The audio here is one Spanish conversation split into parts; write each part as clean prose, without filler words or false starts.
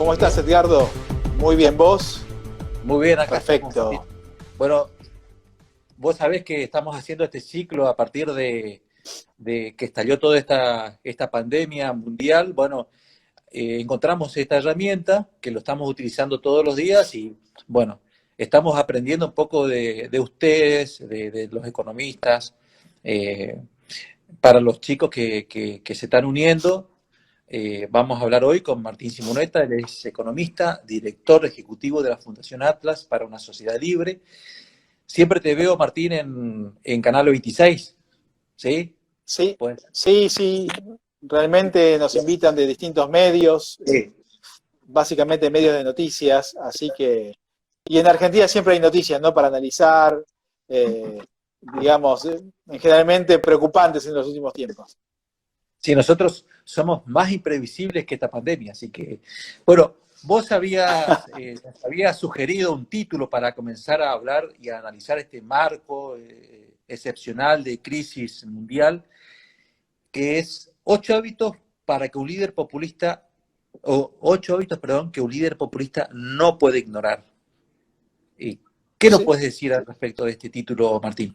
¿Cómo estás, Edgardo? Muy bien, ¿vos? Muy bien, acá estamos, Martín. Perfecto. Bueno, vos sabés que estamos haciendo este ciclo a partir de que estalló toda esta pandemia mundial. Bueno, encontramos esta herramienta que lo estamos utilizando todos los días y, bueno, estamos aprendiendo un poco de ustedes, de los economistas, eh, para los chicos que se están uniendo. Vamos a hablar hoy con Martín Simonetta, él es economista, director ejecutivo de la Fundación Atlas para una sociedad libre. Siempre te veo, Martín, en Canal 26, ¿sí? Sí, Pues, sí. Realmente nos invitan de distintos medios, sí. básicamente medios de noticias, así que... Y en Argentina siempre hay noticias, ¿no? Para analizar, eh, digamos, generalmente preocupantes en los últimos tiempos. Sí, nosotros somos más imprevisibles que esta pandemia, así que, bueno, vos nos habías sugerido un título para comenzar a hablar y a analizar este marco excepcional de crisis mundial, que es 8 hábitos para que un líder populista, o 8 hábitos, perdón, que un líder populista no puede ignorar. ¿Y qué nos Sí. puedes decir al respecto de este título, Martín?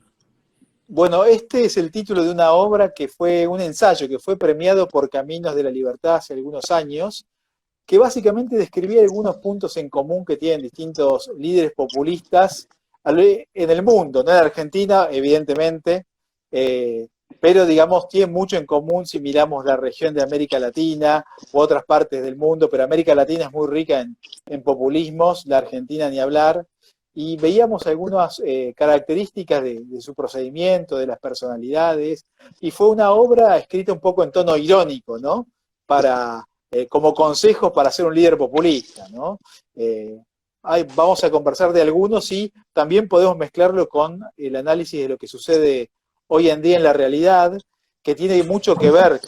Bueno, este es el título de una obra que fue un ensayo que fue premiado por Caminos de la Libertad hace algunos años, que básicamente describía algunos puntos en común que tienen distintos líderes populistas en el mundo, no en Argentina, evidentemente, eh, pero digamos, tienen mucho en común si miramos la región de América Latina u otras partes del mundo, pero América Latina es muy rica en populismos, la Argentina ni hablar, y veíamos algunas características de su procedimiento, de las personalidades, y fue una obra escrita un poco en tono irónico, ¿no? Para como consejos para ser un líder populista, ¿no? Vamos a conversar de algunos y también podemos mezclarlo con el análisis de lo que sucede hoy en día en la realidad, que tiene mucho que ver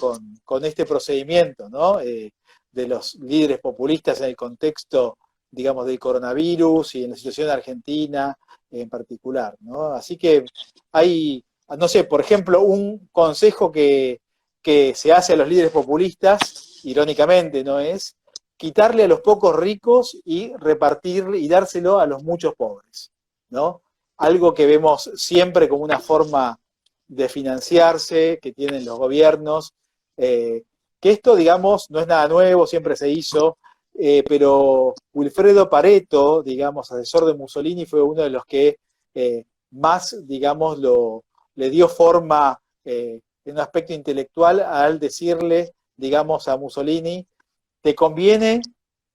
con este procedimiento, ¿no? De los líderes populistas en el contexto, digamos, del coronavirus y en la situación argentina en particular, ¿no? Así que hay, no sé, por ejemplo, un consejo que se hace a los líderes populistas, irónicamente, ¿no es? Quitarle a los pocos ricos y repartirle y dárselo a los muchos pobres, ¿no? Algo que vemos siempre como una forma de financiarse que tienen los gobiernos, que esto, digamos, no es nada nuevo, siempre se hizo, pero Wilfredo Pareto, digamos, asesor de Mussolini, fue uno de los que más, digamos, le dio forma en un aspecto intelectual al decirle, digamos, a Mussolini, te conviene,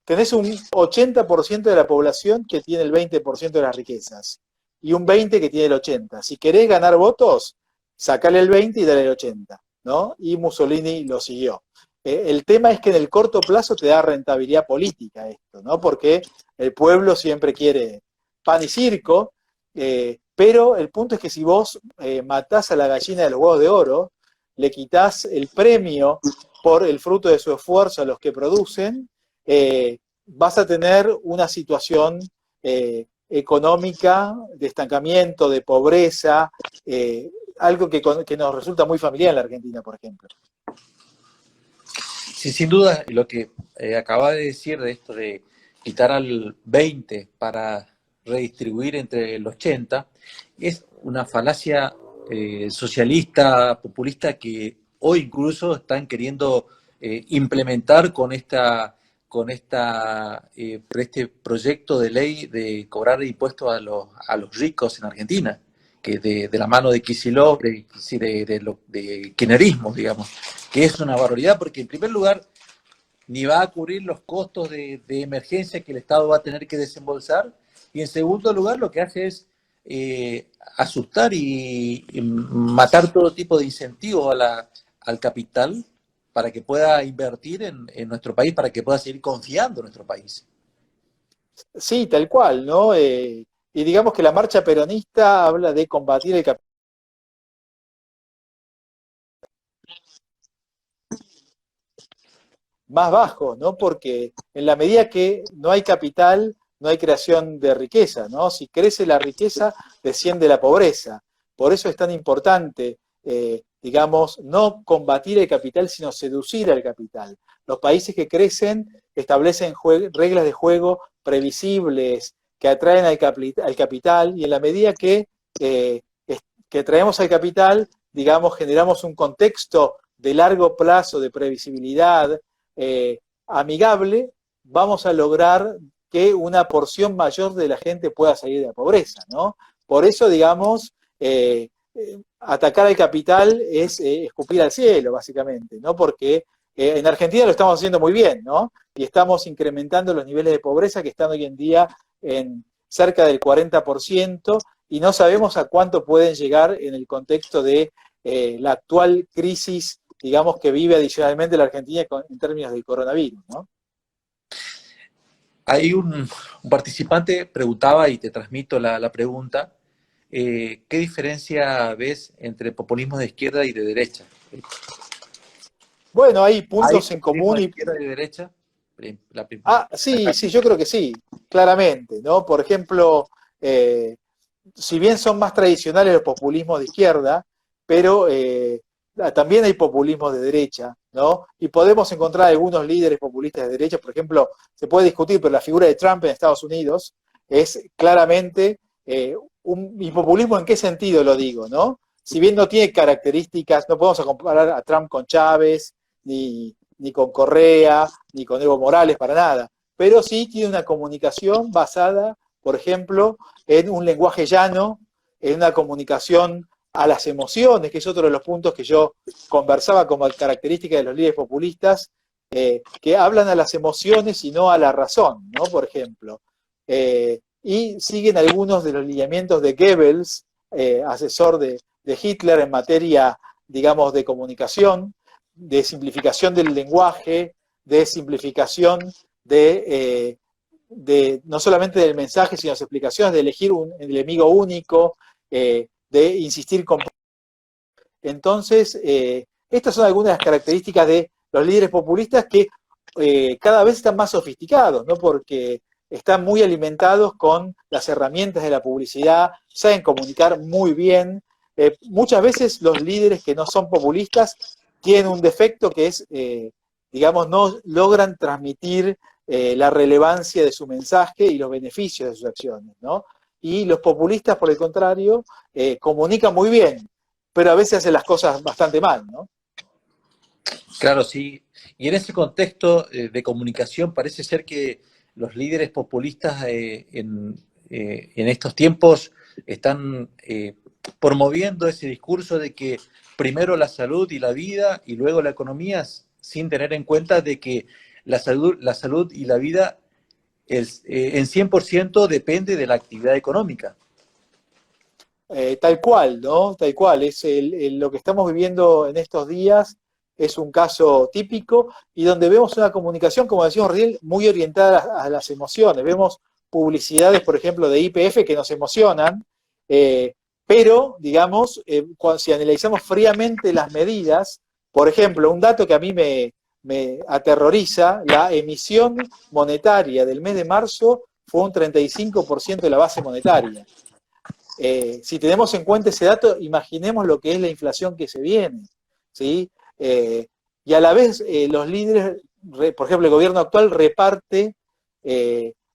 tenés un 80% de la población que tiene el 20% de las riquezas y un 20% que tiene el 80%. Si querés ganar votos, sacale el 20% y dale el 80%, ¿no? Y Mussolini lo siguió. El tema es que en el corto plazo te da rentabilidad política esto, ¿no? Porque el pueblo siempre quiere pan y circo, pero el punto es que si vos matás a la gallina de los huevos de oro, le quitás el premio por el fruto de su esfuerzo a los que producen, vas a tener una situación económica, de estancamiento, de pobreza, algo que nos resulta muy familiar en la Argentina, por ejemplo. Sí, sin duda, lo que acaba de decir de esto de quitar al 20 para redistribuir entre el 80 es una falacia socialista, populista que hoy incluso están queriendo implementar con este proyecto de ley de cobrar impuestos a los ricos en Argentina, que de la mano de Kicillof, de kirchnerismo, digamos, que es una barbaridad porque en primer lugar ni va a cubrir los costos de emergencia que el Estado va a tener que desembolsar y en segundo lugar lo que hace es asustar y matar todo tipo de incentivos al capital para que pueda invertir en nuestro país, para que pueda seguir confiando en nuestro país. Sí, tal cual, ¿no? Y digamos que la marcha peronista habla de combatir el capitalismo más bajo, ¿no? Porque en la medida que no hay capital, no hay creación de riqueza, ¿no? Si crece la riqueza, desciende la pobreza. Por eso es tan importante digamos, no combatir el capital, sino seducir al capital. Los países que crecen establecen reglas de juego previsibles que atraen al capital, y en la medida que atraemos al capital, digamos, generamos un contexto de largo plazo, de previsibilidad amigable, vamos a lograr que una porción mayor de la gente pueda salir de la pobreza, ¿no? Por eso, digamos, atacar al capital es escupir al cielo, básicamente, ¿no? Porque en Argentina lo estamos haciendo muy bien, ¿no? Y estamos incrementando los niveles de pobreza que están hoy en día en cerca del 40%, y no sabemos a cuánto pueden llegar en el contexto de la actual crisis, digamos, que vive adicionalmente la Argentina en términos del coronavirus, ¿no? Hay un participante preguntaba, y te transmito la pregunta, ¿qué diferencia ves entre populismo de izquierda y de derecha? Bueno, hay ¿Hay puntos en populismo común de y... izquierda y de derecha? Sí, sí, yo creo que sí, claramente, ¿no? Por ejemplo, si bien son más tradicionales los populismos de izquierda, pero también hay populismos de derecha, ¿no? Y podemos encontrar algunos líderes populistas de derecha, por ejemplo, se puede discutir, pero la figura de Trump en Estados Unidos es claramente ¿y populismo en qué sentido lo digo, no? Si bien no tiene características, no podemos comparar a Trump con Chávez, ni con Correa, ni con Evo Morales, para nada, pero sí tiene una comunicación basada, por ejemplo, en un lenguaje llano, en una comunicación a las emociones, que es otro de los puntos que yo conversaba como característica de los líderes populistas, que hablan a las emociones y no a la razón, ¿no? Por ejemplo. Y siguen algunos de los lineamientos de Goebbels, asesor de Hitler en materia, digamos, de comunicación, de simplificación del lenguaje, de simplificación no solamente del mensaje, sino de las explicaciones, de elegir un enemigo único, de insistir con... Entonces, estas son algunas de las características de los líderes populistas que cada vez están más sofisticados, ¿no? Porque están muy alimentados con las herramientas de la publicidad, saben comunicar muy bien. Muchas veces los líderes que no son populistas tienen un defecto que es, digamos, no logran transmitir la relevancia de su mensaje y los beneficios de sus acciones, ¿no? Y los populistas, por el contrario, comunican muy bien, pero a veces hacen las cosas bastante mal, ¿no? Claro, sí. Y en ese contexto de comunicación parece ser que los líderes populistas en estos tiempos están promoviendo ese discurso de que primero la salud y la vida y luego la economía, sin tener en cuenta de que la salud y la vida en 100% depende de la actividad económica. Tal cual, ¿no? Tal cual. Es lo que estamos viviendo en estos días es un caso típico y donde vemos una comunicación, como decíamos Riel, muy orientada a las emociones. Vemos publicidades, por ejemplo, de YPF que nos emocionan, pero, digamos, si analizamos fríamente las medidas, por ejemplo, un dato que a mí me aterroriza, la emisión monetaria del mes de marzo fue un 35% de la base monetaria. Si tenemos en cuenta ese dato, imaginemos lo que es la inflación que se viene, ¿sí? Y a la vez los líderes, por ejemplo, el gobierno actual reparte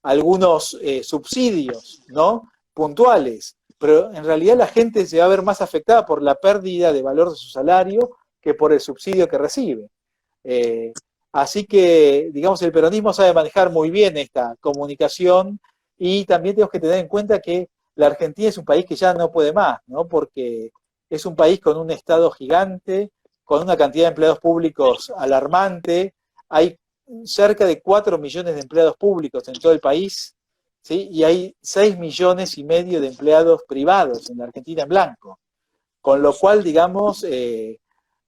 algunos subsidios, ¿no? Puntuales, pero en realidad la gente se va a ver más afectada por la pérdida de valor de su salario que por el subsidio que recibe. Así que, digamos, el peronismo sabe manejar muy bien esta comunicación y también tenemos que tener en cuenta que la Argentina es un país que ya no puede más, ¿no? Porque es un país con un Estado gigante, con una cantidad de empleados públicos alarmante. Hay cerca de 4 millones de empleados públicos en todo el país, ¿sí? Y hay 6,5 millones de empleados privados en la Argentina en blanco. Con lo cual, digamos,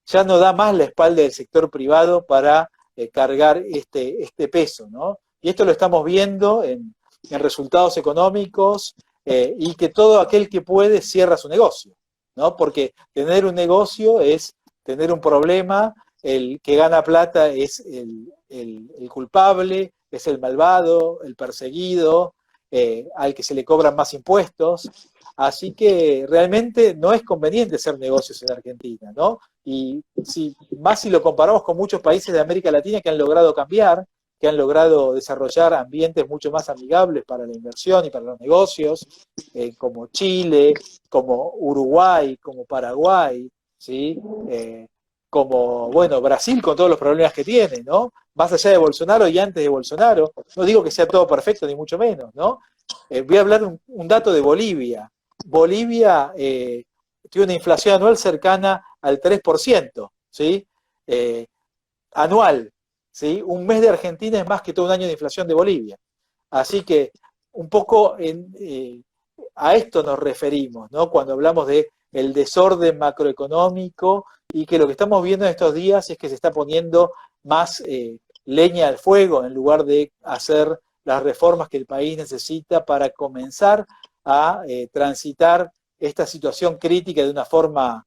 ya no da más la espalda del sector privado para cargar este peso, ¿no? Y esto lo estamos viendo en resultados económicos, y que todo aquel que puede cierra su negocio, ¿no? Porque tener un negocio es tener un problema, el que gana plata es el culpable, es el malvado, el perseguido, al que se le cobran más impuestos. Así que realmente no es conveniente hacer negocios en Argentina, ¿no? Y más si lo comparamos con muchos países de América Latina que han logrado cambiar, que han logrado desarrollar ambientes mucho más amigables para la inversión y para los negocios, como Chile, como Uruguay, como Paraguay, ¿sí? Como, bueno, Brasil con todos los problemas que tiene, ¿no? Más allá de Bolsonaro y antes de Bolsonaro, no digo que sea todo perfecto, ni mucho menos, ¿no? Voy a hablar un dato de Bolivia. Bolivia tiene una inflación anual cercana al 3%, ¿sí? Anual, ¿sí? Un mes de Argentina es más que todo un año de inflación de Bolivia. Así que un poco a esto nos referimos, ¿no? Cuando hablamos de el desorden macroeconómico y que lo que estamos viendo en estos días es que se está poniendo más leña al fuego en lugar de hacer las reformas que el país necesita para comenzar a transitar esta situación crítica de una forma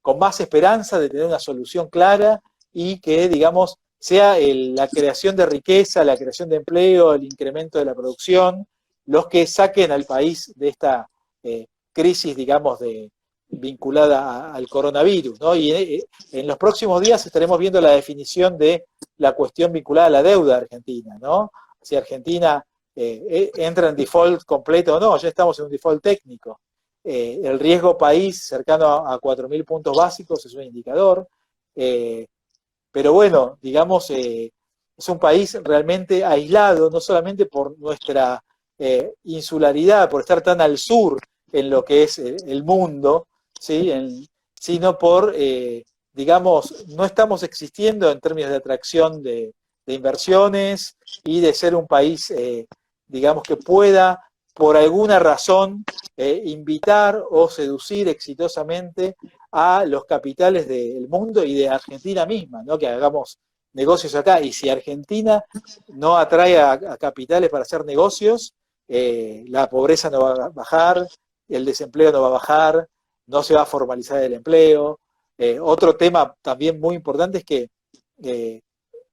con más esperanza de tener una solución clara y que, digamos, sea la creación de riqueza, la creación de empleo, el incremento de la producción, los que saquen al país de esta crisis, digamos, vinculada al coronavirus, ¿no? Y en los próximos días estaremos viendo la definición de la cuestión vinculada a la deuda argentina, ¿no? Si Argentina entra en default completo o no, ya estamos en un default técnico. El riesgo país cercano a 4.000 puntos básicos es un indicador. Pero bueno, digamos, es un país realmente aislado, no solamente por nuestra insularidad, por estar tan al sur en lo que es el mundo, ¿sí? Sino por, digamos, no estamos existiendo en términos de atracción de inversiones y de ser un país, digamos, que pueda, por alguna razón, invitar o seducir exitosamente a los capitales del mundo y de Argentina misma, ¿no? Que hagamos negocios acá. Y si Argentina no atrae a capitales para hacer negocios, la pobreza no va a bajar, el desempleo no va a bajar, no se va a formalizar el empleo. Otro tema también muy importante es que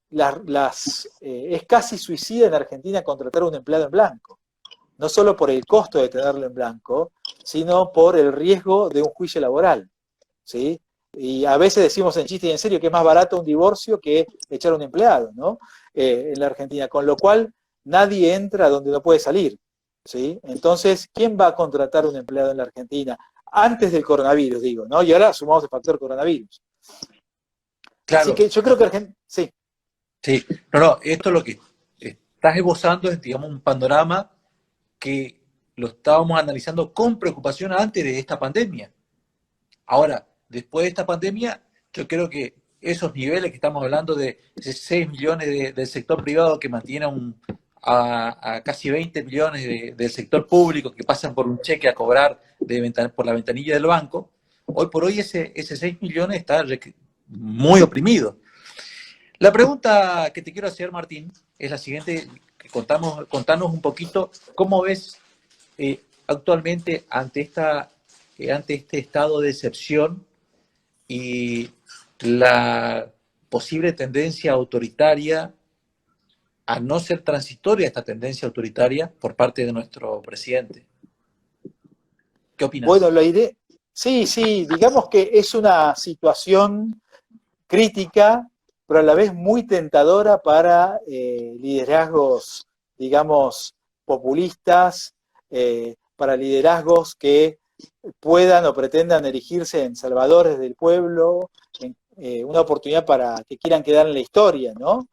es casi suicida en Argentina contratar a un empleado en blanco. No solo por el costo de tenerlo en blanco, sino por el riesgo de un juicio laboral, ¿sí? Y a veces decimos en chiste y en serio que es más barato un divorcio que echar a un empleado, ¿no? En la Argentina, con lo cual nadie entra donde no puede salir, ¿sí? Entonces, ¿quién va a contratar un empleado en la Argentina? Antes del coronavirus, digo, ¿no? Y ahora sumamos el factor coronavirus. Así Claro, que yo creo que Argentina, sí. sí. No, esto es lo que estás esbozando, es, digamos, un panorama que lo estábamos analizando con preocupación antes de esta pandemia. Ahora, después de esta pandemia, yo creo que esos niveles que estamos hablando de 6 millones del sector privado que mantiene a casi 20 millones del sector público que pasan por un cheque a cobrar por la ventanilla del banco, hoy por hoy ese 6 millones está muy oprimido. La pregunta que te quiero hacer, Martín, es la siguiente, que contanos un poquito cómo ves actualmente ante este estado de excepción y la posible tendencia autoritaria, a no ser transitoria esta tendencia autoritaria por parte de nuestro presidente. ¿Qué Bueno, opinas? la idea, sí, digamos que es una situación crítica, pero a la vez muy tentadora para liderazgos, digamos, populistas, para liderazgos que puedan o pretendan erigirse en salvadores del pueblo, una oportunidad para que quieran quedar en la historia, ¿no?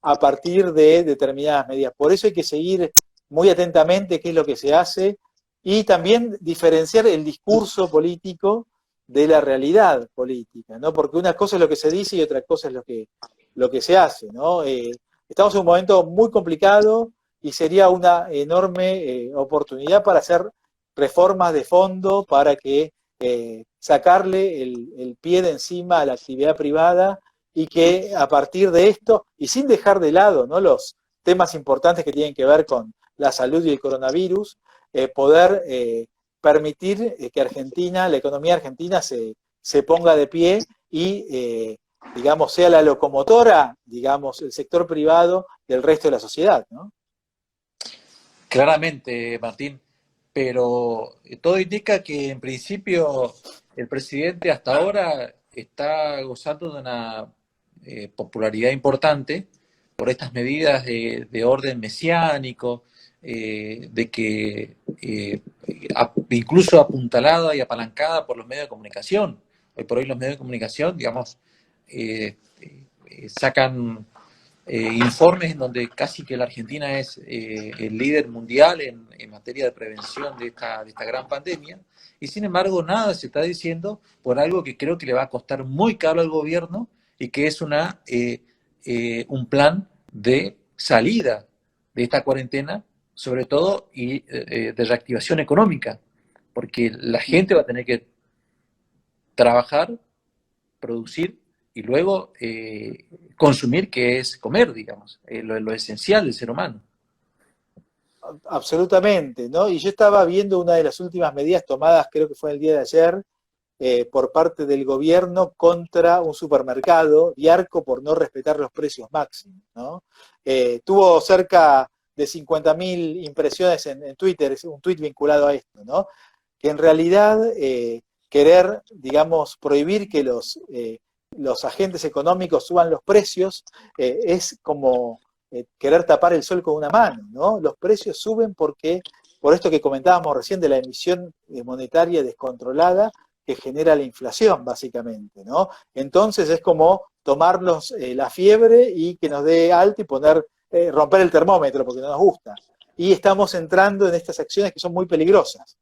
A partir de determinadas medidas. Por eso hay que seguir muy atentamente qué es lo que se hace y también diferenciar el discurso político de la realidad política, ¿no? Porque una cosa es lo que se dice y otra cosa es lo que se hace, ¿no? Estamos en un momento muy complicado y sería una enorme oportunidad para hacer reformas de fondo, para que sacarle el pie de encima a la actividad privada y que a partir de esto, y sin dejar de lado, ¿no?, los temas importantes que tienen que ver con la salud y el coronavirus, poder permitir que Argentina, la economía argentina se ponga de pie y, digamos, sea la locomotora, digamos, el sector privado del resto de la sociedad, ¿no? Claramente, Martín. pero todo indica que en principio el presidente hasta ahora está gozando de una popularidad importante por estas medidas de orden mesiánico, de que incluso apuntalada y apalancada por los medios de comunicación. Hoy por hoy los medios de comunicación, digamos, sacan informes en donde casi que la Argentina es el líder mundial en materia de prevención de esta gran pandemia, y sin embargo nada se está diciendo por algo que creo que le va a costar muy caro al gobierno y que es un plan de salida de esta cuarentena, sobre todo y de reactivación económica, porque la gente va a tener que trabajar, producir y luego consumir, que es comer, digamos, lo esencial del ser humano. Absolutamente, ¿no? Y yo estaba viendo una de las últimas medidas tomadas, creo que fue el día de ayer, por parte del gobierno contra un supermercado, Diarco, por no respetar los precios máximos, ¿no? Tuvo cerca de 50.000 impresiones en Twitter, es un tuit vinculado a esto, ¿no? Que en realidad querer, digamos, prohibir que los agentes económicos suban los precios es como querer tapar el sol con una mano, ¿no? Los precios suben porque, por esto que comentábamos recién de la emisión monetaria descontrolada que genera la inflación, básicamente, ¿no? Entonces es como tomarnos la fiebre y que nos dé alta y romper el termómetro porque no nos gusta. Y estamos entrando en estas acciones que son muy peligrosas,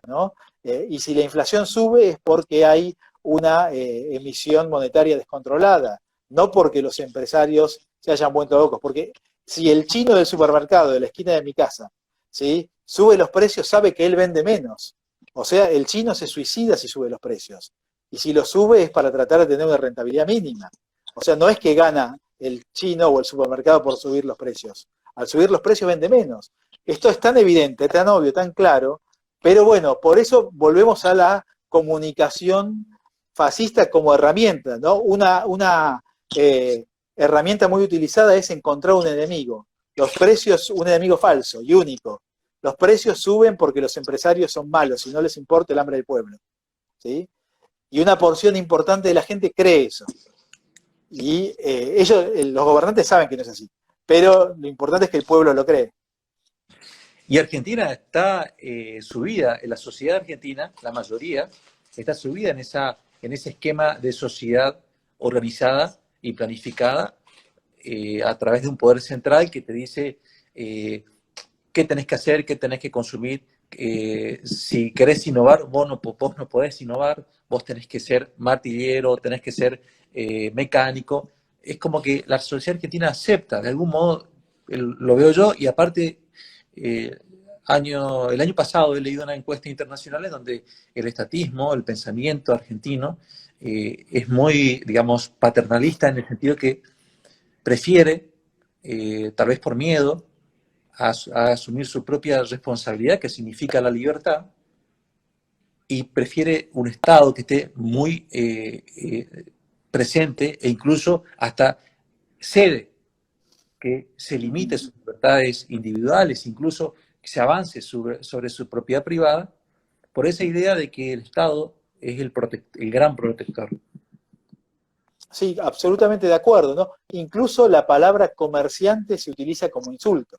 ¿no? Y si la inflación sube es porque hay una emisión monetaria descontrolada, no porque los empresarios se hayan vuelto locos, porque si el chino del supermercado de la esquina de mi casa, ¿sí?, sube los precios, sabe que él vende menos. O sea, el chino se suicida si sube los precios. Y si los sube es para tratar de tener una rentabilidad mínima. O sea, no es que gana el chino o el supermercado por subir los precios. Al subir los precios vende menos. Esto es tan evidente, tan obvio, tan claro, pero bueno, por eso volvemos a la comunicación fascista como herramienta, ¿no? Una herramienta muy utilizada es encontrar un enemigo. Los precios, un enemigo falso y único. Los precios suben porque los empresarios son malos y no les importa el hambre del pueblo, ¿sí? Y una porción importante de la gente cree eso. Y los gobernantes saben que no es así. Pero lo importante es que el pueblo lo cree. Y Argentina está subida, en la sociedad argentina, la mayoría, está subida en ese esquema de sociedad organizada y planificada a través de un poder central que te dice qué tenés que hacer, qué tenés que consumir. Si querés innovar, vos no podés innovar, vos tenés que ser martillero, tenés que ser mecánico. Es como que la sociedad argentina acepta, de algún modo, lo veo yo, y aparte, el año pasado he leído una encuesta internacional en donde el estatismo, el pensamiento argentino, es muy, digamos, paternalista en el sentido que prefiere, tal vez por miedo, a asumir su propia responsabilidad, que significa la libertad, y prefiere un Estado que esté muy presente e incluso hasta cede que se limite sus libertades individuales, incluso que se avance sobre su propiedad privada, por esa idea de que el Estado es el gran protector. Sí, absolutamente de acuerdo, ¿no? Incluso la palabra comerciante se utiliza como insulto,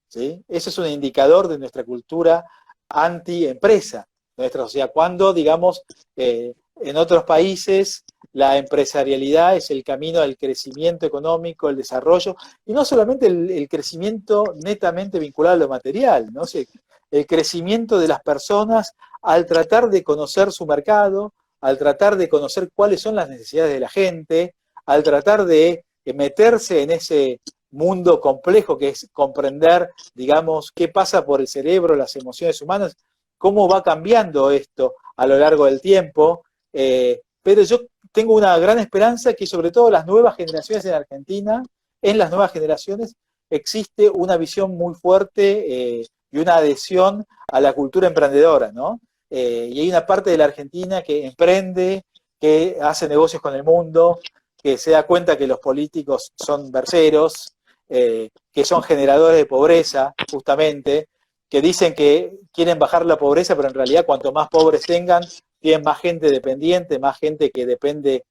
¿sí? Eso es un indicador de nuestra cultura anti-empresa, de nuestra sociedad. Cuando, digamos, en otros países la empresarialidad es el camino al crecimiento económico, el desarrollo, y no solamente el crecimiento netamente vinculado a lo material, ¿no? O sea, el crecimiento de las personas al tratar de conocer su mercado, al tratar de conocer cuáles son las necesidades de la gente, al tratar de meterse en ese mundo complejo que es comprender, digamos, qué pasa por el cerebro, las emociones humanas, cómo va cambiando esto a lo largo del tiempo. Pero yo tengo una gran esperanza que sobre todo las nuevas generaciones en Argentina, en las nuevas generaciones, existe una visión muy fuerte y una adhesión a la cultura emprendedora, ¿no? Y hay una parte de la Argentina que emprende, que hace negocios con el mundo, que se da cuenta que los políticos son verseros, que son generadores de pobreza, justamente, que dicen que quieren bajar la pobreza, pero en realidad cuanto más pobres tengan, tienen más gente dependiente, más gente que depende,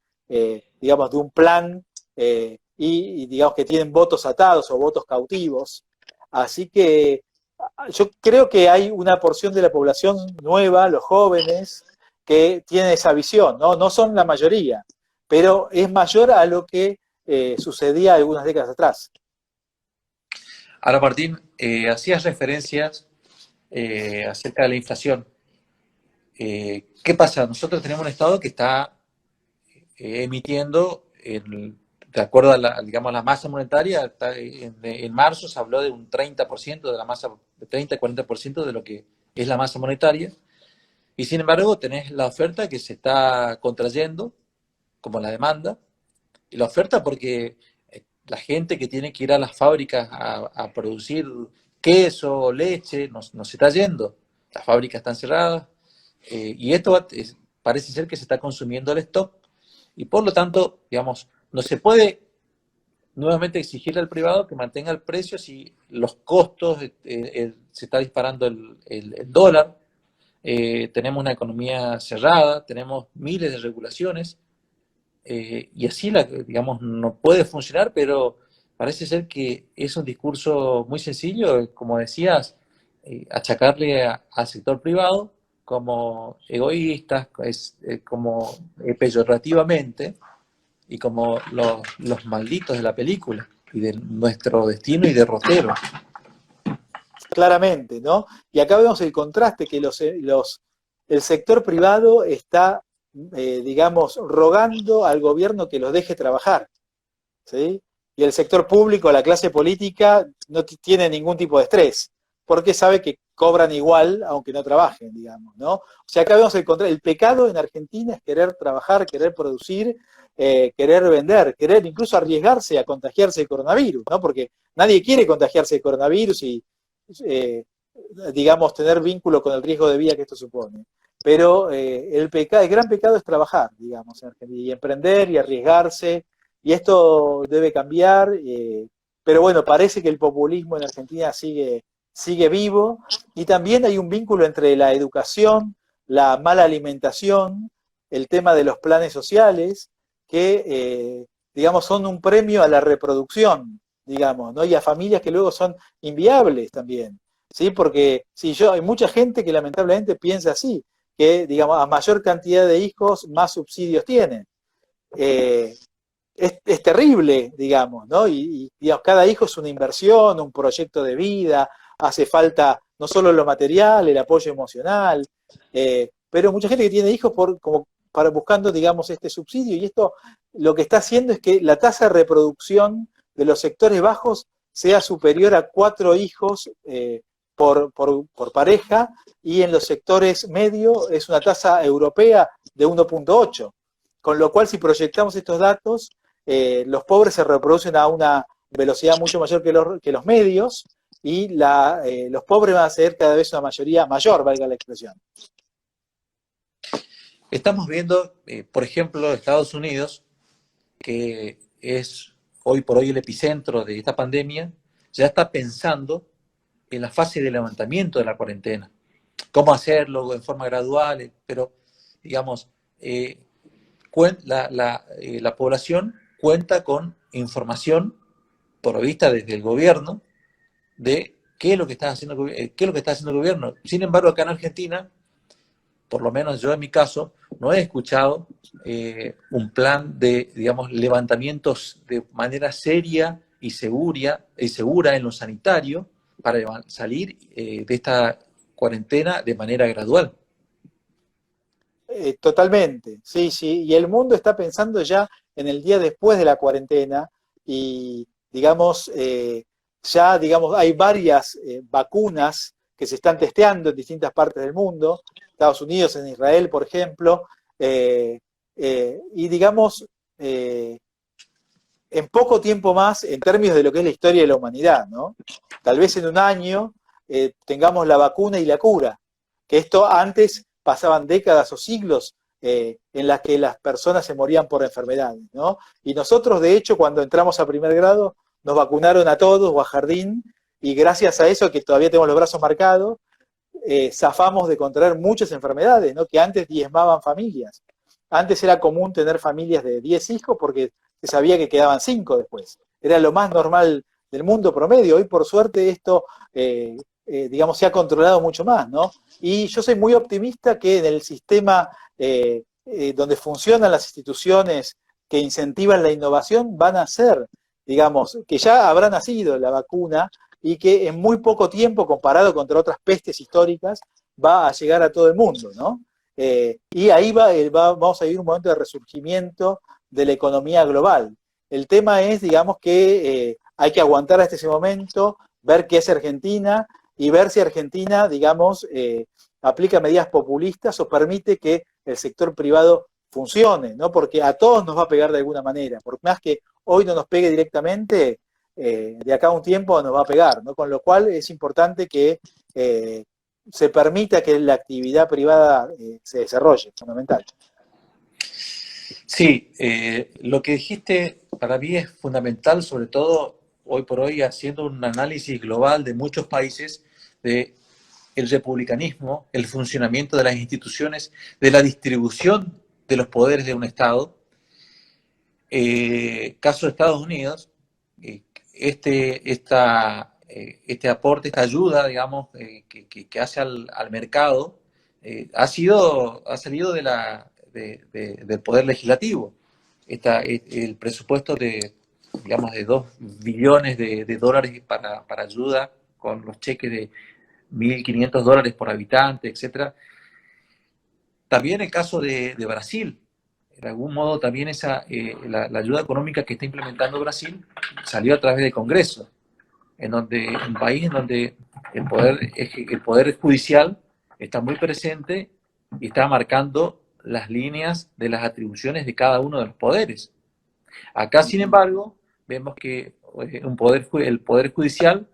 digamos, de un plan, y digamos que tienen votos atados o votos cautivos. Así que yo creo que hay una porción de la población nueva, los jóvenes, que tienen esa visión, ¿no? No son la mayoría, pero es mayor a lo que sucedía algunas décadas atrás. Ahora, Martín, hacías referencias acerca de la inflación. ¿Qué pasa? Nosotros tenemos un Estado que está emitiendo, de acuerdo a la, digamos, la masa monetaria, en marzo se habló de un 30% de la masa, de 30-40% de lo que es la masa monetaria, y sin embargo tenés la oferta que se está contrayendo, como la demanda, y la oferta porque la gente que tiene que ir a las fábricas a producir queso o leche no se está yendo, las fábricas están cerradas, y esto parece ser que se está consumiendo el stock, y por lo tanto, digamos, no se puede nuevamente exigirle al privado que mantenga el precio si los costos, se está disparando el dólar, tenemos una economía cerrada, tenemos miles de regulaciones, y así, digamos, no puede funcionar, pero parece ser que es un discurso muy sencillo, como decías, achacarle al sector privado como egoístas, como peyorativamente, y como los malditos de la película, y de nuestro destino y derrotero. Claramente, ¿no? Y acá vemos el contraste que el sector privado está, digamos, rogando al gobierno que los deje trabajar, ¿sí? Y el sector público, la clase política, no tiene ningún tipo de estrés, porque sabe que cobran igual aunque no trabajen, digamos, ¿no? O sea, acá vemos el pecado en Argentina es querer trabajar, querer producir, querer vender, querer incluso arriesgarse a contagiarse de coronavirus, ¿no? Porque nadie quiere contagiarse de coronavirus y, eh, digamos, tener vínculo con el riesgo de vida que esto supone. Pero el gran pecado es trabajar, digamos, en Argentina, y emprender y arriesgarse, y esto debe cambiar, pero bueno, parece que el populismo en Argentina sigue vivo, y también hay un vínculo entre la educación, la mala alimentación, el tema de los planes sociales, que, digamos, son un premio a la reproducción, digamos, ¿no? Y a familias que luego son inviables también, ¿sí? Porque hay mucha gente que lamentablemente piensa así, que, digamos, a mayor cantidad de hijos, más subsidios tienen. Eh, es terrible, digamos, ¿no? Y, digamos, cada hijo es una inversión, un proyecto de vida, hace falta no solo lo material, el apoyo emocional, pero mucha gente que tiene hijos como para buscando, digamos, este subsidio, y esto lo que está haciendo es que la tasa de reproducción de los sectores bajos sea superior a 4 hijos por pareja, y en los sectores medios es una tasa europea de 1,8. Con lo cual, si proyectamos estos datos, los pobres se reproducen a una velocidad mucho mayor que los medios, y los pobres van a ser cada vez una mayoría mayor, valga la expresión. Estamos viendo, por ejemplo, Estados Unidos, que es hoy por hoy el epicentro de esta pandemia, ya está pensando en la fase de levantamiento de la cuarentena. Cómo hacerlo en forma gradual, pero, digamos, la población cuenta con información provista desde el gobierno de qué es lo que está haciendo, qué es lo que está haciendo el gobierno. Sin embargo, acá en Argentina, por lo menos yo en mi caso, no he escuchado un plan de, digamos, levantamientos de manera seria y segura en lo sanitario para salir de esta cuarentena de manera gradual. Totalmente, sí, sí. Y el mundo está pensando ya en el día después de la cuarentena, y, digamos, ya, digamos, hay varias vacunas que se están testeando en distintas partes del mundo, Estados Unidos, en Israel, por ejemplo, y, digamos, en poco tiempo más, en términos de lo que es la historia de la humanidad, ¿no? Tal vez en un año tengamos la vacuna y la cura, que esto antes pasaban décadas o siglos en las que las personas se morían por enfermedades, ¿no? Y nosotros, de hecho, cuando entramos a primer grado, nos vacunaron a todos, o a jardín, y gracias a eso, que todavía tenemos los brazos marcados, zafamos de contraer muchas enfermedades, ¿no? Que antes diezmaban familias. Antes era común tener familias de 10 hijos porque se sabía que quedaban 5 después. Era lo más normal del mundo promedio. Hoy, por suerte, esto, digamos, se ha controlado mucho más, ¿no? Y yo soy muy optimista que en el sistema donde funcionan las instituciones que incentivan la innovación van a ser, digamos, que ya habrá nacido la vacuna y que en muy poco tiempo, comparado contra otras pestes históricas, va a llegar a todo el mundo, ¿no? Y ahí vamos a vivir un momento de resurgimiento de la economía global. El tema es, digamos, que hay que aguantar hasta ese momento, ver qué es Argentina y ver si Argentina, digamos, aplica medidas populistas o permite que el sector privado funcione, ¿no? Porque a todos nos va a pegar de alguna manera. Por más que hoy no nos pegue directamente, de acá a un tiempo nos va a pegar, ¿no? Con lo cual es importante que se permita que la actividad privada se desarrolle, fundamental. Sí, lo que dijiste para mí es fundamental, sobre todo hoy por hoy, haciendo un análisis global de muchos países, de el republicanismo, el funcionamiento de las instituciones, de la distribución de los poderes de un Estado. Caso de Estados Unidos, este aporte, esta ayuda, digamos, que hace al mercado, ha salido del poder legislativo. El presupuesto digamos, de 2 billones de dólares para ayuda, con los cheques de $1.500 por habitante, etcétera. También el caso de Brasil. De algún modo también la ayuda económica que está implementando Brasil salió a través del Congreso, un país en donde el poder judicial está muy presente y está marcando las líneas de las atribuciones de cada uno de los poderes. Acá, sin embargo, vemos que el poder judicial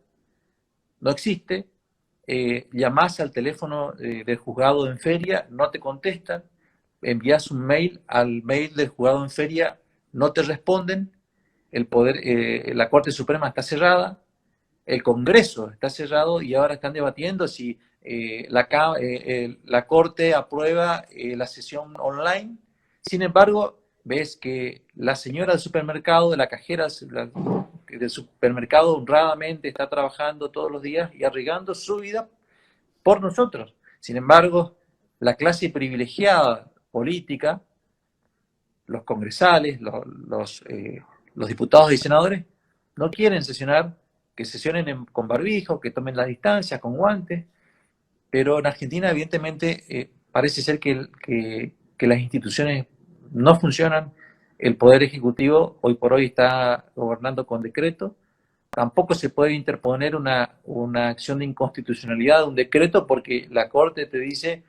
no existe. Llamás al teléfono del juzgado en feria, no te contestan, envías un mail al mail del juzgado en feria, no te responden, la Corte Suprema está cerrada, el Congreso está cerrado y ahora están debatiendo si la Corte aprueba la sesión online. Sin embargo, ves que la señora del supermercado, de la cajera del supermercado, honradamente está trabajando todos los días y arriesgando su vida por nosotros. Sin embargo, la clase privilegiada política, los congresales, los diputados y senadores, no quieren sesionar, que sesionen con barbijo, que tomen las distancias, con guantes, pero en Argentina evidentemente parece ser que las instituciones no funcionan. El Poder Ejecutivo hoy por hoy está gobernando con decreto. Tampoco se puede interponer una acción de inconstitucionalidad de un decreto porque la Corte te dice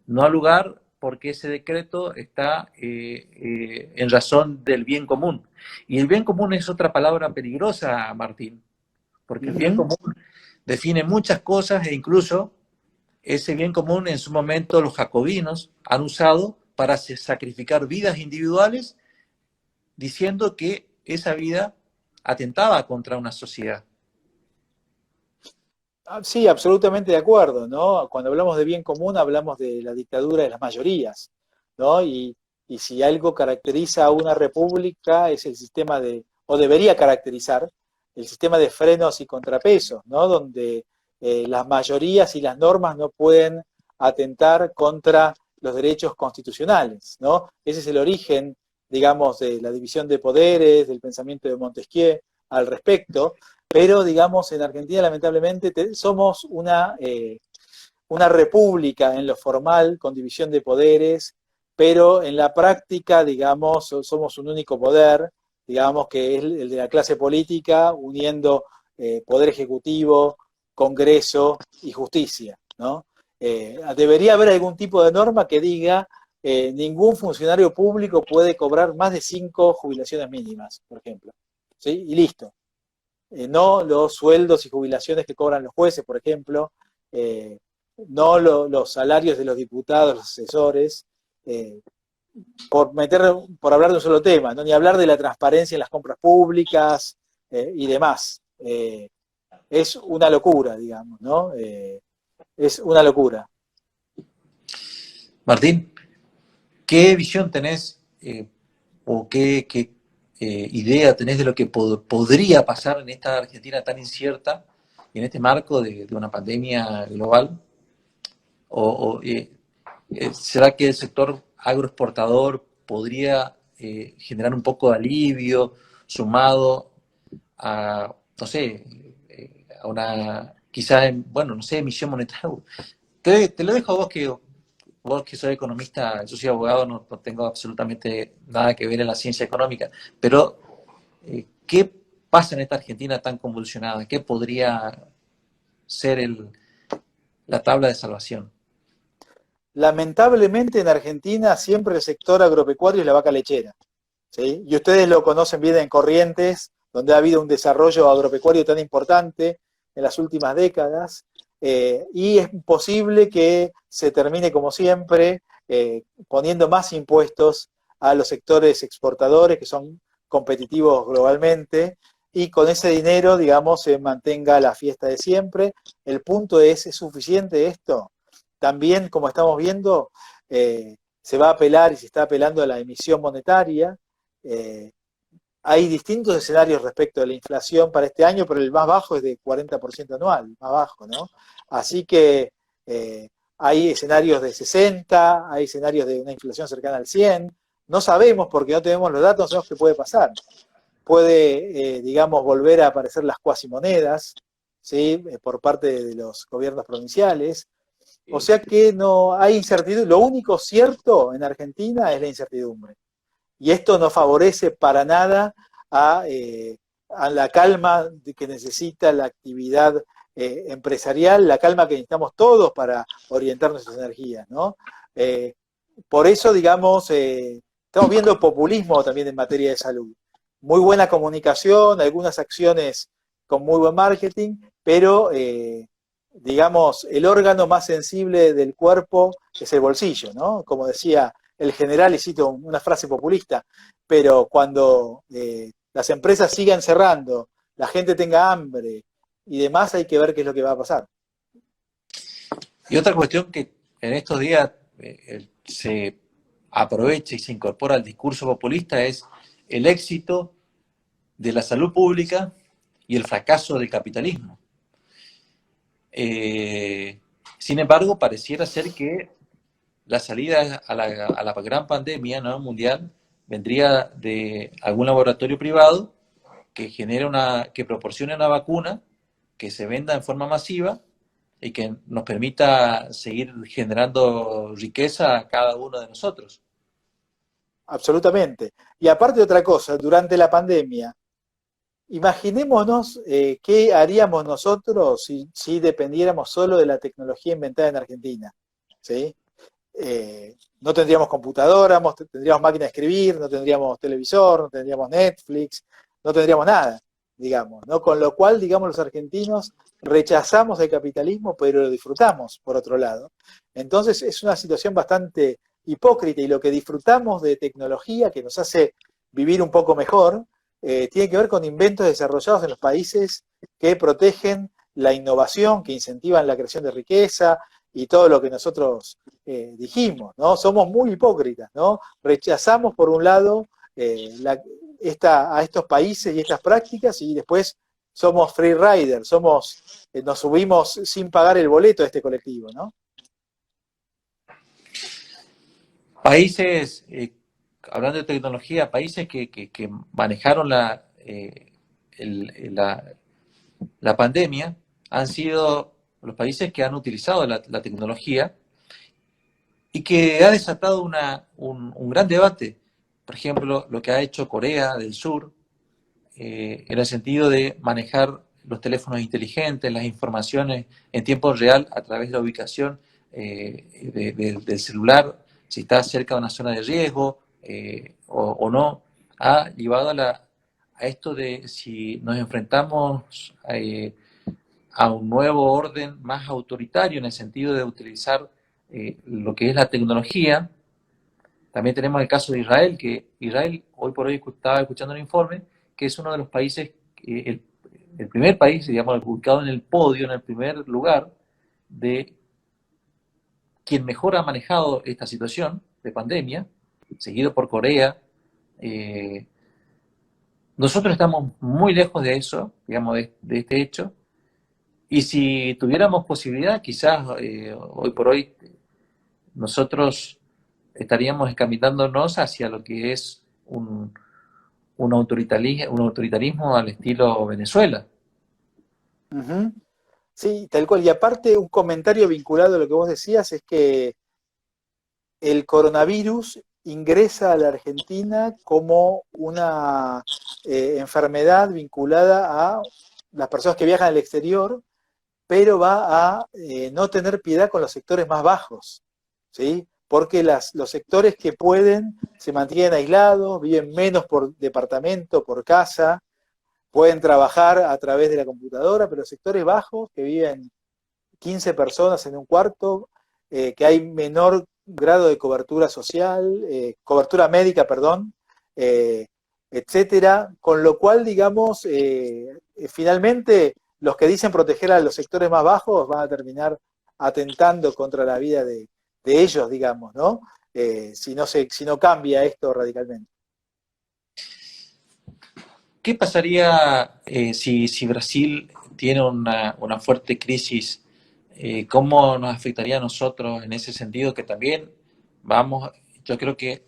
no ha lugar porque ese decreto está en razón del bien común. Y el bien común es otra palabra peligrosa, Martín, porque el bien común define muchas cosas e incluso ese bien común en su momento los jacobinos han usado para sacrificar vidas individuales diciendo que esa vida atentaba contra una sociedad. Sí, absolutamente de acuerdo, ¿no? Cuando hablamos de bien común hablamos de la dictadura de las mayorías, ¿no? Y si algo caracteriza a una república es el sistema o debería caracterizar, el sistema de frenos y contrapesos, ¿no? Donde las mayorías y las normas no pueden atentar contra los derechos constitucionales, ¿no? Ese es el origen, digamos, de la división de poderes, del pensamiento de Montesquieu al respecto. Pero, digamos, en Argentina lamentablemente somos una república en lo formal, con división de poderes, pero en la práctica, digamos, somos un único poder, digamos, que es el de la clase política, uniendo poder ejecutivo, Congreso y justicia, ¿no? Debería haber algún tipo de norma que diga ningún funcionario público puede cobrar más de 5 jubilaciones mínimas, por ejemplo, ¿sí? Y listo. No los sueldos y jubilaciones que cobran los jueces, por ejemplo, no los salarios de los diputados, los asesores, por hablar de un solo tema, ¿no? Ni hablar de la transparencia en las compras públicas y demás. es una locura, digamos, ¿no? Es una locura. Martín, ¿qué visión tenés o qué idea tenés de lo que podría pasar en esta Argentina tan incierta y en este marco de una pandemia global? ¿O será que el sector agroexportador podría generar un poco de alivio sumado a, no sé, a una, quizás, bueno, no sé, emisión monetaria? Te lo dejo a vos que soy economista, yo soy abogado, no tengo absolutamente nada que ver en la ciencia económica, pero ¿qué pasa en esta Argentina tan convulsionada? ¿Qué podría ser la tabla de salvación? Lamentablemente en Argentina siempre el sector agropecuario es la vaca lechera, ¿sí? Y ustedes lo conocen bien en Corrientes, donde ha habido un desarrollo agropecuario tan importante en las últimas décadas, y es posible que se termine, como siempre, poniendo más impuestos a los sectores exportadores que son competitivos globalmente, y con ese dinero, digamos, se mantenga la fiesta de siempre. El punto ¿es suficiente esto? También, como estamos viendo, se va a apelar y se está apelando a la emisión monetaria. Eh, Hay distintos escenarios respecto de la inflación para este año, pero el más bajo es de 40% anual, más bajo, ¿no? Así que eh, hay escenarios de 60, hay escenarios de una inflación cercana al 100. No sabemos porque no tenemos los datos, no sabemos qué puede pasar. Puede, digamos, volver a aparecer las cuasimonedas, ¿sí? Por parte de los gobiernos provinciales. O sea que no hay incertidumbre. Lo único cierto en Argentina es la incertidumbre. Y esto no favorece para nada a la calma que necesita la actividad empresarial, la calma que necesitamos todos para orientar nuestras energías, ¿no? Eh, por eso, digamos, estamos viendo populismo también en materia de salud. Muy buena comunicación, algunas acciones con muy buen marketing, pero digamos, el órgano más sensible del cuerpo es el bolsillo, ¿no? Como decía el general, y cito una frase populista, pero cuando las empresas sigan cerrando, la gente tenga hambre y demás, hay que ver qué es lo que va a pasar. Y otra cuestión que en estos días se aprovecha y se incorpora al discurso populista es el éxito de la salud pública y el fracaso del capitalismo. Eh, Sin embargo, pareciera ser que la salida a la gran pandemia, ¿no?, mundial vendría de algún laboratorio privado que proporcione una vacuna que se venda en forma masiva y que nos permita seguir generando riqueza a cada uno de nosotros. Absolutamente. Y aparte de otra cosa, durante la pandemia, imaginémonos qué haríamos nosotros si dependiéramos solo de la tecnología inventada en Argentina, ¿sí? No tendríamos computadora, tendríamos máquina de escribir, no tendríamos televisor, no tendríamos Netflix, no tendríamos nada, digamos, ¿no? Con lo cual, digamos, los argentinos rechazamos el capitalismo, pero lo disfrutamos, por otro lado. Entonces es una situación bastante hipócrita y lo que disfrutamos de tecnología que nos hace vivir un poco mejor, tiene que ver con inventos desarrollados en los países que protegen la innovación, que incentivan la creación de riqueza y todo lo que nosotros dijimos, ¿no? Somos muy hipócritas, ¿no? Rechazamos por un lado a estos países y estas prácticas y después somos free riders, nos subimos sin pagar el boleto de este colectivo, ¿no? Países, hablando de tecnología, países que manejaron la, la pandemia han sido los países que han utilizado la tecnología y que ha desatado un gran debate. Por ejemplo, lo que ha hecho Corea del Sur en el sentido de manejar los teléfonos inteligentes, las informaciones en tiempo real a través de la ubicación del celular, si está cerca de una zona de riesgo o no, ha llevado a esto de si nos enfrentamos a un nuevo orden más autoritario en el sentido de utilizar lo que es la tecnología. También tenemos el caso de Israel, que Israel hoy por hoy estaba escuchando un informe, que es uno de los países el primer país, digamos, ubicado en el podio, en el primer lugar de quien mejor ha manejado esta situación de pandemia, seguido por Corea. Eh, Nosotros estamos muy lejos de eso, digamos, de este hecho, y si tuviéramos posibilidad, quizás hoy por hoy nosotros estaríamos encaminándonos hacia lo que es un autoritarismo al estilo Venezuela. Ujú. Sí, tal cual. Y aparte, un comentario vinculado a lo que vos decías es que el coronavirus ingresa a la Argentina como una enfermedad vinculada a las personas que viajan al exterior, pero va a no tener piedad con los sectores más bajos, ¿sí? Porque los sectores que pueden se mantienen aislados, viven menos por departamento, por casa, pueden trabajar a través de la computadora, pero los sectores bajos que viven 15 personas en un cuarto, que hay menor grado de cobertura social, cobertura médica, perdón, eh, etcétera, con lo cual, digamos, finalmente los que dicen proteger a los sectores más bajos van a terminar atentando contra la vida de ellos, digamos, ¿no? Si no cambia esto radicalmente. ¿Qué pasaría si Brasil tiene una fuerte crisis? ¿Cómo nos afectaría a nosotros en ese sentido? Que también vamos, yo creo que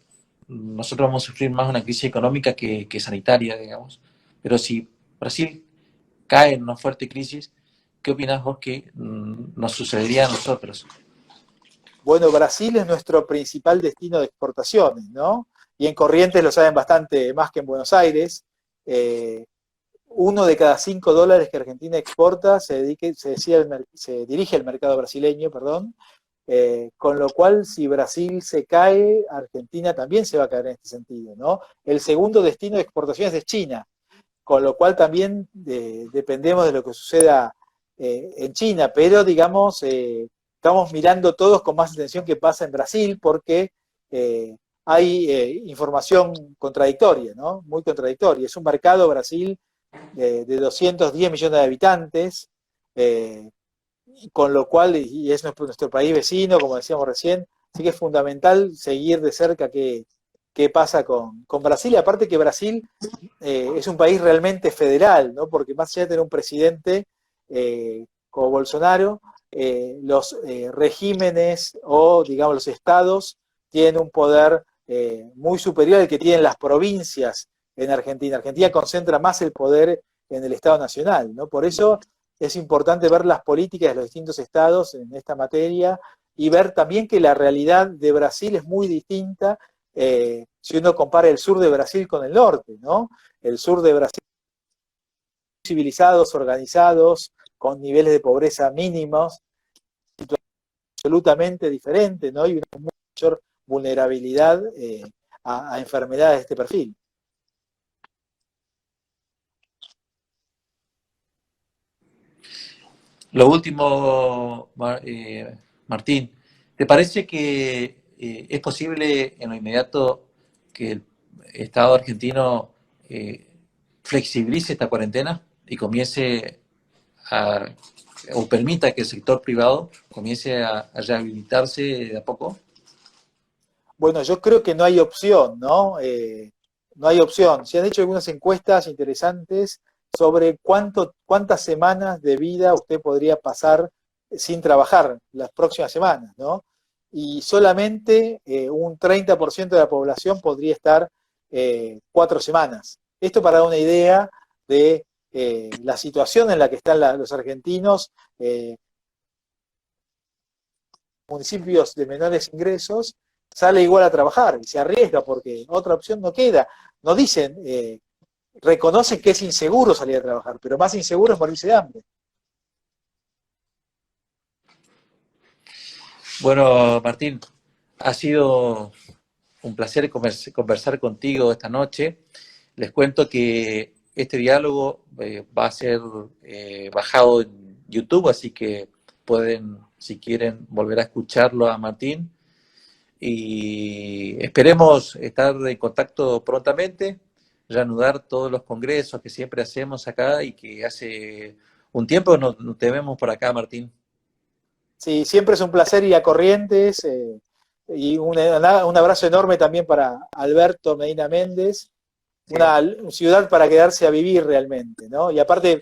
nosotros vamos a sufrir más una crisis económica que sanitaria, digamos. Pero si Brasil cae en una fuerte crisis, ¿qué opinas vos que nos sucedería a nosotros? Bueno, Brasil es nuestro principal destino de exportaciones, ¿no? Y en Corrientes lo saben bastante más que en Buenos Aires. Eh, Uno de cada $5 que Argentina exporta se dirige al mercado brasileño, perdón, con lo cual si Brasil se cae, Argentina también se va a caer en este sentido, ¿no? El segundo destino de exportaciones es China, con lo cual también dependemos de lo que suceda en China, pero digamos, estamos mirando todos con más atención qué pasa en Brasil porque hay información contradictoria, ¿no? Muy contradictoria. Es un mercado, Brasil, de 210 millones de habitantes, eh, con lo cual, y es nuestro país vecino, como decíamos recién, así que es fundamental seguir de cerca qué pasa con Brasil, y aparte que Brasil es un país realmente federal, ¿no? Porque más allá de tener un presidente como Bolsonaro, los regímenes o, digamos, los estados tienen un poder muy superior al que tienen las provincias en Argentina. Argentina concentra más el poder en el Estado Nacional, ¿no? Por eso es importante ver las políticas de los distintos estados en esta materia y ver también que la realidad de Brasil es muy distinta si uno compara el sur de Brasil con el norte, ¿no? El sur de Brasil civilizados, organizados, con niveles de pobreza mínimos, absolutamente diferente, ¿no? Y una mayor vulnerabilidad a enfermedades de este perfil. Lo último, Martín, ¿te parece que es posible en lo inmediato que el Estado argentino eh, flexibilice esta cuarentena y comience a, o permita que el sector privado comience a rehabilitarse de a poco? Bueno, yo creo que no hay opción, ¿no? No hay opción. Se han hecho algunas encuestas interesantes sobre cuántas semanas de vida usted podría pasar sin trabajar las próximas semanas, ¿no? Y solamente un 30% de la población podría estar 4 semanas. Esto para dar una idea de la situación en la que están los argentinos, municipios de menores ingresos, sale igual a trabajar y se arriesga porque otra opción no queda. No dicen, reconocen que es inseguro salir a trabajar, pero más inseguro es morirse de hambre. Bueno, Martín, ha sido un placer conversar contigo esta noche. Les cuento que este diálogo va a ser bajado en YouTube, así que pueden, si quieren, volver a escucharlo a Martín. Y esperemos estar en contacto prontamente. reanudar todos los congresos que siempre hacemos acá y que hace un tiempo no te vemos por acá, Martín. Sí, siempre es un placer ir a Corrientes, y un abrazo enorme también para Alberto Medina Méndez, Sí. una ciudad para quedarse a vivir realmente, ¿no? Y aparte,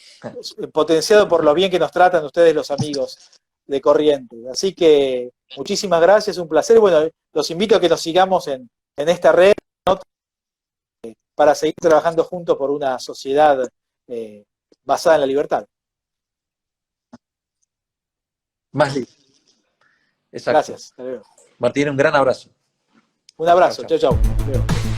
potenciado por lo bien que nos tratan ustedes los amigos de Corrientes. Así que muchísimas gracias, un placer. Bueno, los invito a que nos sigamos en esta red, ¿no? Para seguir trabajando juntos por una sociedad basada en la libertad. Más libre. Exacto. Gracias. Hasta luego. Martín, un gran abrazo. Un Chao, abrazo. chao. Chau, chau. Hasta luego.